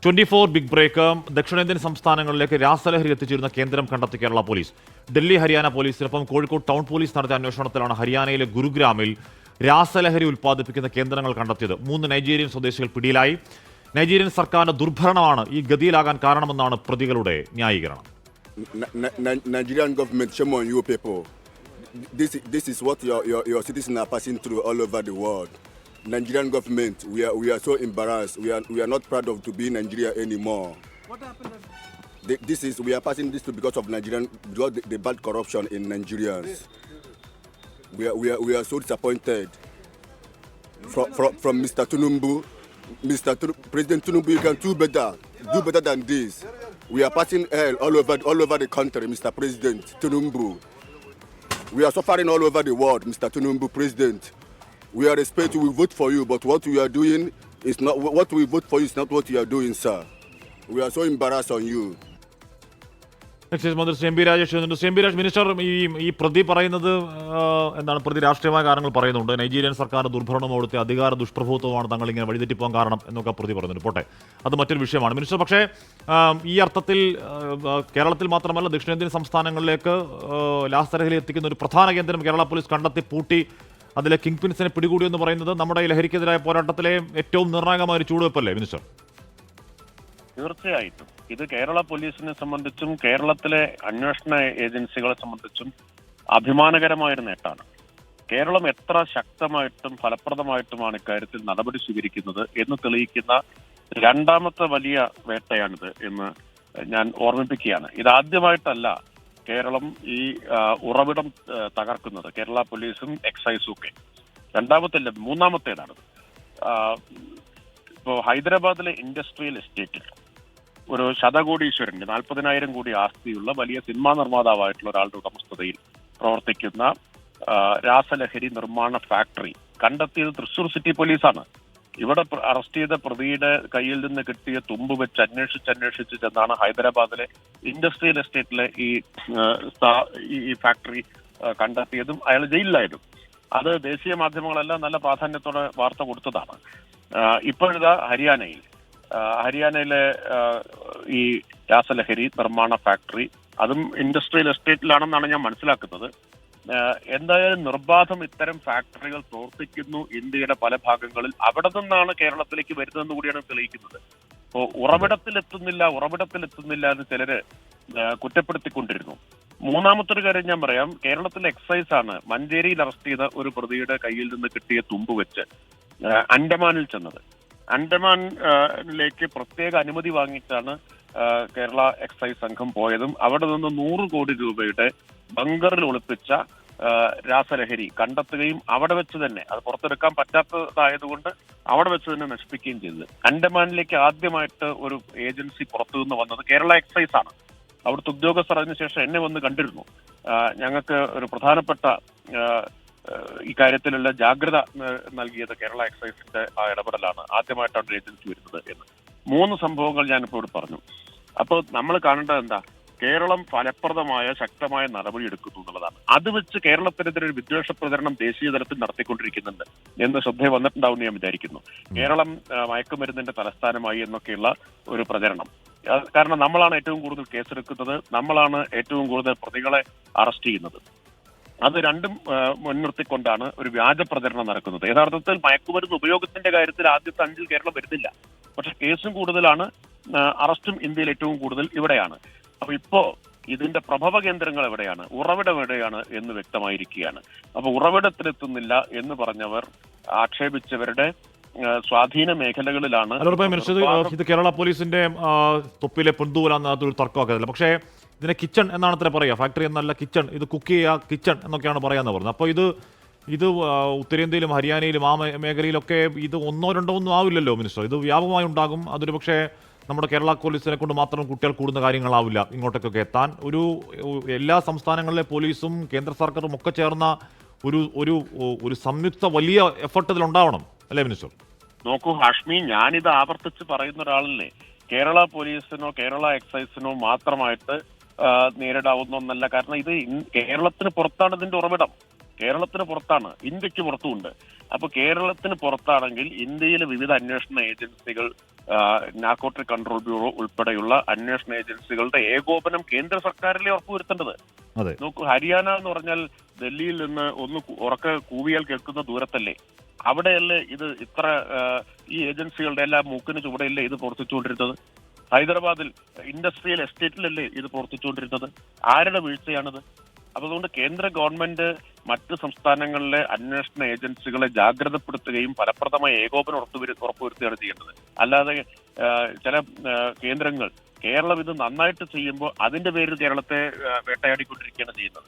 24 big break. ദക്ഷിണേന്ത്യൻ സംസ്ഥാനങ്ങളിലേക്ക് രാസലഹരി എത്തിച്ചിരുന്ന കേന്ദ്രം കണ്ടെത്തി കേരള പോലീസ്. ഡൽഹി ഹരിയാന പോലീസിനൊപ്പം കോഴിക്കോട് ടൗൺ പോലീസ് നടത്തിയ അന്വേഷണത്തിലാണ് ഹരിയാനയിലെ ഗുരുഗ്രാമിൽ രാസലഹരി ഉൽപ്പാദിപ്പിക്കുന്ന കേന്ദ്രങ്ങൾ കണ്ടെത്തിയത്. 3 നൈജീരിയൻ സ്വദേശികൾ പിടിയിലായി. നൈജീരിയൻ സർക്കാരിന്റെ ദുർഭരണമാണ് ഈ ഗതിയിലാകാൻ കാരണമെന്നാണ് പ്രതികളുടെ ന്യായീകരണം. Nigerian government, shame on you people. This is what your citizens are passing through all over the world. Nigerian government, we are so embarrassed. We are not proud of to be in Nigeria anymore. What happened? We are passing this through because of the bad corruption in Nigerians. We are so disappointed from Mr. Tinubu. President Tinubu, you can do better than this. We are passing hell all over the country, Mr. President Tinubu. We are suffering all over the world, Mr. Tinubu, President. We are expecting we vote for you, but what we are doing is not what we vote for you is not what you are doing, sir. We are so embarrassed on you. മന്ത്രി M P Rajesh minister ഈ പ്രതി പറയുന്നത് എന്താണ്? പ്രതി രാഷ്ട്രീയമായ കാരണങ്ങൾ പറയുന്നുണ്ട്. Nigerian സർക്കാർ ദുർഭരണം അവിടുത്തെ അധികാര ദുഷ്പ്രഭുത്വമാണ് തങ്ങൾ ഇങ്ങനെ വഴിതെറ്റിപ്പോകാൻ കാരണം എന്നൊക്കെ പ്രതി പറയുന്നുണ്ട്. പോട്ടെ, അത് മറ്റൊരു വിഷയമാണ്. മിനിസ്റ്റർ, പക്ഷേ ഈ അർത്ഥത്തിൽ കേരളത്തിൽ മാത്രമല്ല ദക്ഷിണേന്ത്യൻ സംസ്ഥാനങ്ങളിലേക്ക് രാസലഹരി എത്തിക്കുന്ന ഒരു പ്രധാന കേന്ദ്രം കേരള പോലീസ് കണ്ടെത്തി പൂട്ടി അതിലെ കിങ് പിൻസിനെ പിടികൂടിയെന്ന് പറയുന്നത് നമ്മുടെ ഈ ലഹരിക്കെതിരായ പോരാട്ടത്തിലെ ഏറ്റവും നിർണായകമായ ഒരു ചുവടുവെപ്പല്ലേ മിനിസ്റ്റർ? തീർച്ചയായിട്ടും ഇത് കേരള പോലീസിനെ സംബന്ധിച്ചും കേരളത്തിലെ അന്വേഷണ ഏജൻസികളെ സംബന്ധിച്ചും അഭിമാനകരമായൊരു നേട്ടമാണ്. കേരളം എത്ര ശക്തമായിട്ടും ഫലപ്രദമായിട്ടുമാണ് ഇക്കാര്യത്തിൽ നടപടി സ്വീകരിക്കുന്നത് എന്ന് തെളിയിക്കുന്ന രണ്ടാമത്തെ വലിയ വേട്ടയാണിത് എന്ന് ഞാൻ ഓർമ്മിപ്പിക്കുകയാണ്. ഇതാദ്യമായിട്ടല്ല കേരളം ഈ ഉറവിടം തകർക്കുന്നത്, കേരള പോലീസും എക്സൈസും ഒക്കെ. മൂന്നാമത്തേതാണ്. ഇപ്പോൾ ഹൈദരാബാദിലെ ഇൻഡസ്ട്രിയൽ എസ്റ്റേറ്റിൽ ഒരു ശതകോടീശ്വരന്റെ 40,000 കോടി ആസ്തിയുള്ള വലിയ സിനിമാ നിർമ്മാതാവായിട്ടുള്ള ഒരാളുടെ ഉടമസ്ഥതയിൽ പ്രവർത്തിക്കുന്ന രാസലഹരി നിർമ്മാണ ഫാക്ടറി കണ്ടെത്തിയത് തൃശൂർ സിറ്റി പോലീസാണ്. ഇവിടെ അറസ്റ്റ് ചെയ്ത പ്രതിയുടെ കയ്യിൽ നിന്ന് കിട്ടിയ തുമ്പ് വെച്ച് അന്വേഷിച്ച് ചെന്നാണ് ഹൈദരാബാദിലെ ഇൻഡസ്ട്രിയൽ എസ്റ്റേറ്റിലെ ഈ ഫാക്ടറി കണ്ടെത്തിയതും അയാൾ ജയിലിലായതും. അത് ദേശീയ മാധ്യമങ്ങളെല്ലാം നല്ല പ്രാധാന്യത്തോടെ വാർത്ത കൊടുത്തതാണ്. ഇപ്പോഴിതാ ഹരിയാനയിലെ ഈ രാസലഹരി നിർമ്മാണ ഫാക്ടറി അതും ഇൻഡസ്ട്രിയൽ എസ്റ്റേറ്റിലാണെന്നാണ് ഞാൻ മനസ്സിലാക്കുന്നത്. എന്തായാലും നിർബാധം ഇത്തരം ഫാക്ടറികൾ പ്രവർത്തിക്കുന്നു ഇന്ത്യയുടെ പല ഭാഗങ്ങളിൽ. അവിടെ നിന്നാണ് കേരളത്തിലേക്ക് വരുന്നതെന്ന് കൂടിയാണ് തെളിയിക്കുന്നത്. അപ്പോൾ ഉറവിടത്തിലെത്തുന്നില്ല എന്ന് ചിലര് കുറ്റപ്പെടുത്തിക്കൊണ്ടിരുന്നു. മൂന്നാമത്തൊരു കാര്യം ഞാൻ പറയാം. കേരളത്തിലെ എക്സൈസ് ആണ് മഞ്ചേരിയിൽ അറസ്റ്റ് ചെയ്ത ഒരു പ്രതിയുടെ കയ്യിൽ നിന്ന് കിട്ടിയ തുമ്പ് വെച്ച് അൻഡമാനിൽ ചെന്നത്. അൻഡമാനിലേക്ക് പ്രത്യേക അനുമതി വാങ്ങിയിട്ടാണ് കേരള എക്സൈസ് സംഘം പോയതും അവിടെ നിന്ന് 100 കോടി രൂപയുടെ ബങ്കറിൽ ഒളിപ്പിച്ച രാസലഹരി കണ്ടെത്തുകയും അവിടെ വെച്ച് തന്നെ അത് പുറത്തെടുക്കാൻ പറ്റാത്തതായതുകൊണ്ട് അവിടെ വെച്ച് തന്നെ നശിപ്പിക്കുകയും ചെയ്തത്. അൻഡമാനിലേക്ക് ആദ്യമായിട്ട് ഒരു ഏജൻസി പുറത്തുനിന്ന് വന്നത് കേരള എക്സൈസ് ആണ്. അവിടുത്തെ ഉദ്യോഗസ്ഥർ അതിനുശേഷം എന്നെ വന്ന് കണ്ടിരുന്നു. ഞങ്ങൾക്ക് ഒരു പ്രധാനപ്പെട്ട ഇക്കാര്യത്തിലുള്ള ജാഗ്രത നൽകിയത് കേരള എക്സൈസിന്റെ ആ ഇടപെടലാണ്. ആദ്യമായിട്ടാണ് ഒരു ഏജൻസി വരുന്നത് എന്ന് 3 സംഭവങ്ങൾ ഞാനിപ്പോൾ ഇവിടെ പറഞ്ഞു. അപ്പോൾ നമ്മൾ കാണേണ്ടത് എന്താ? കേരളം ഫലപ്രദമായ ശക്തമായ നടപടി എടുക്കുന്നു എന്നുള്ളതാണ്. അത് വെച്ച് കേരളത്തിനെതിരെ ഒരു വിദ്വേഷ പ്രചരണം ദേശീയ തലത്തിൽ നടത്തിക്കൊണ്ടിരിക്കുന്നുണ്ട് എന്ന് ശ്രദ്ധ വന്നിട്ടുണ്ടാവും ഞാൻ വിചാരിക്കുന്നു. കേരളം മയക്കുമരുന്നിന്റെ തലസ്ഥാനമായി എന്നൊക്കെയുള്ള ഒരു പ്രചരണം. കാരണം നമ്മളാണ് ഏറ്റവും കൂടുതൽ കേസെടുക്കുന്നത്, നമ്മളാണ് ഏറ്റവും കൂടുതൽ പ്രതികളെ അറസ്റ്റ് ചെയ്യുന്നത്. അത് രണ്ടും മുൻനിർത്തിക്കൊണ്ടാണ് ഒരു വ്യാജ പ്രചരണം നടക്കുന്നത്. യഥാർത്ഥത്തിൽ മയക്കുമരുന്ന് ഉപയോഗത്തിന്റെ കാര്യത്തിൽ ആദ്യത്തെ 5-ൽ കേരളം വരുന്നില്ല. പക്ഷെ കേസും കൂടുതലാണ്, അറസ്റ്റും ഇന്ത്യയിൽ ഏറ്റവും കൂടുതൽ ഇവിടെയാണ്. അപ്പൊ ഇപ്പോ ഇതിന്റെ പ്രഭവ കേന്ദ്രങ്ങൾ എവിടെയാണ്, ഉറവിടം എവിടെയാണ് എന്ന് വ്യക്തമായിരിക്കുകയാണ്. അപ്പൊ ഉറവിടത്തിലെത്തുന്നില്ല എന്ന് പറഞ്ഞവർ ആക്ഷേപിച്ചവരുടെ സ്വാധീന മേഖലകളിലാണ്. ഇത് കേരള പോലീസിന്റെ തൊപ്പിലെ പൊന്തൂലാന്നൊരു തർക്കമാക്കുന്നില്ല. പക്ഷേ ഇതിനെ കിച്ചൺ എന്നാണ് അത്ര പറയുക, ഫാക്ടറി എന്നല്ല കിച്ചൺ, ഇത് കുക്ക് ചെയ്യുക കിച്ചൺ എന്നൊക്കെയാണ് പറയാന്ന് പറഞ്ഞത്. അപ്പോൾ ഇത് ഉത്തരേന്ത്യയിലും ഹരിയാനയിലും ആ മേഖലയിലൊക്കെ ഇത് 1-2 ഒന്നും ആവില്ലല്ലോ മിനിസ്റ്റർ, ഇത് വ്യാപകമായി ഉണ്ടാകും. അതൊരു പക്ഷേ നമ്മുടെ കേരള പോലീസിനെ കൊണ്ട് മാത്രം കുട്ടികൾ കൂടുന്ന കാര്യങ്ങളാവില്ല ഇങ്ങോട്ടേക്കൊക്കെ എത്താൻ. എല്ലാ സംസ്ഥാനങ്ങളിലെ പോലീസും കേന്ദ്ര സർക്കാരും ഒക്കെ ചേർന്ന ഒരു സംയുക്ത വലിയ എഫർട്ട് ഇതിലുണ്ടാവണം അല്ലേ മിനിസ്റ്റർ? നോക്കൂ ഹാഷ്മി, ഞാനിത് ആവർത്തിച്ച് പറയുന്ന ഒരാളല്ലേ. കേരള പോലീസിനോ കേരള എക്സൈസിനോ മാത്രമായിട്ട് നേരിടാവുന്ന ഒന്നല്ല. കാരണം ഇത് കേരളത്തിന് പുറത്താണ് ഇതിന്റെ ഉറവിടം. കേരളത്തിന് പുറത്താണ്, ഇന്ത്യക്ക് പുറത്തുമുണ്ട്. അപ്പൊ കേരളത്തിന് പുറത്താണെങ്കിൽ ഇന്ത്യയിലെ വിവിധ അന്വേഷണ ഏജൻസികൾ നാർക്കോട്ടിക് കൺട്രോൾ ബ്യൂറോ ഉൾപ്പെടെയുള്ള അന്വേഷണ ഏജൻസികളുടെ ഏകോപനം കേന്ദ്ര സർക്കാരിലെ ഉറപ്പുവരുത്തേണ്ടത്. നോക്കൂ, ഹരിയാന എന്ന് പറഞ്ഞാൽ ഡൽഹിയിൽ നിന്ന് ഒന്ന് ഉറക്കെ കൂവിയാൽ കേൾക്കുന്ന ദൂരത്തല്ലേ? അവിടെയല്ലേ ഇത് ഇത്ര ഈ ഏജൻസികളുടെ എല്ലാം മൂക്കിന് ചുവടെയല്ലേ ഇത് പ്രവർത്തിച്ചുകൊണ്ടിരുന്നത്? ഹൈദരാബാദിൽ ഇൻഡസ്ട്രിയൽ എസ്റ്റേറ്റിലല്ലേ ഇത് പ്രവർത്തിച്ചുകൊണ്ടിരുന്നത്? ആരുടെ വീഴ്ചയാണിത്? അപ്പൊ അതുകൊണ്ട് കേന്ദ്ര ഗവൺമെന്റ് മറ്റ് സംസ്ഥാനങ്ങളിലെ അന്വേഷണ ഏജൻസികളെ ജാഗ്രതപ്പെടുത്തുകയും ഫലപ്രദമായ ഏകോപനം ഉറപ്പുവരുത്തുകയാണ് ചെയ്യേണ്ടത്. അല്ലാതെ ചില കേന്ദ്രങ്ങൾ കേരളം ഇത് നന്നായിട്ട് ചെയ്യുമ്പോൾ അതിന്റെ പേരിൽ കേരളത്തെ വേട്ടയാടിക്കൊണ്ടിരിക്കുകയാണ് ചെയ്യുന്നത്.